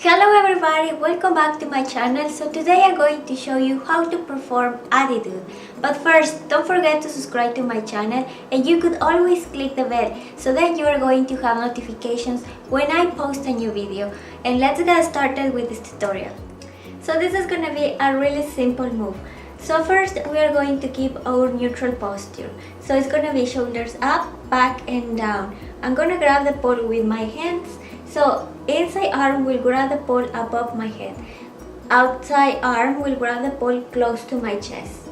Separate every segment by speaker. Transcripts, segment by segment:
Speaker 1: Hello everybody, welcome back to my channel. So today I'm going to show you how to perform attitude. But first, don't forget to subscribe to my channel, and you could always click the bell so that you are going to have notifications when I post a new video. And let's get started with this tutorial. So this is going to be a really simple move. So first we are going to keep our neutral posture. So it's going to be shoulders up, back and down. I'm going to grab the pole with my hands. So inside arm will grab the pole above my head. Outside arm will grab the pole close to my chest.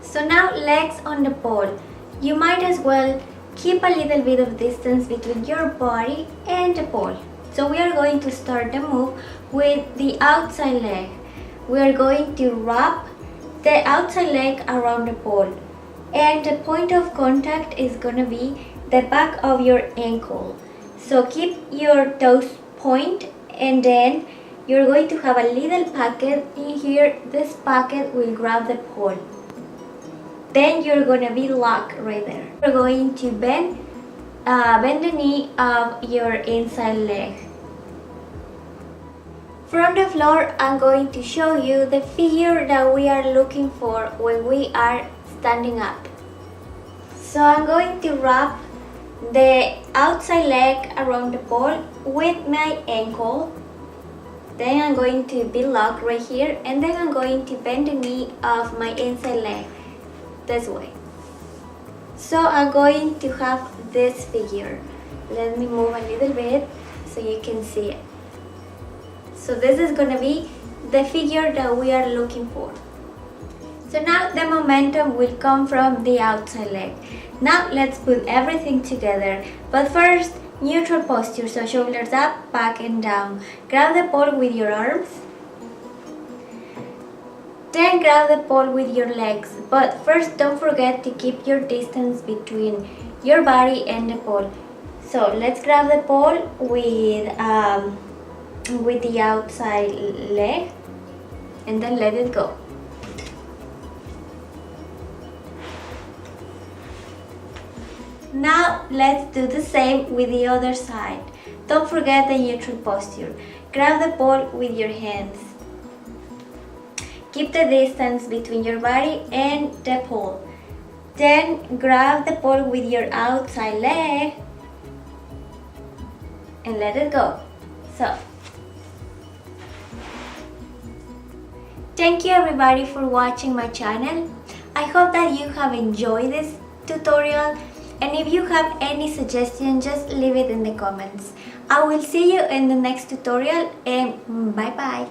Speaker 1: So now legs on the pole. You might as well keep a little bit of distance between your body and the pole. So we are going to start the move with the outside leg. We are going to wrap the outside leg around the pole. And the point of contact is going to be the back of your ankle. So keep your toes point, and then you're going to have a little pocket in here. This pocket will grab the pole. Then you're going to be locked right there. You're going to bend the knee of your inside leg. From the floor, I'm going to show you the figure that we are looking for when we are standing up. So I'm going to wrap the outside leg around the pole with my ankle. Then I'm going to be locked right here, and then I'm going to bend the knee of my inside leg this way. So I'm going to have this figure. Let me move a little bit so you can see it. So this is going to be the figure that we are looking for. So now the momentum will come from the outside leg. Now let's put everything together. But first, neutral posture, so shoulders up, back and down. Grab the pole with your arms. Then grab the pole with your legs. But first, don't forget to keep your distance between your body and the pole. So let's grab the pole with the outside leg and then let it go. Now let's do the same with the other side. Don't forget the neutral posture. Grab the pole with your hands. Keep the distance between your body and the pole. Then grab the pole with your outside leg and let it go. So, thank you everybody for watching my channel. I hope that you have enjoyed this tutorial. And if you have any suggestion, just leave it in the comments. I will see you in the next tutorial, and bye bye.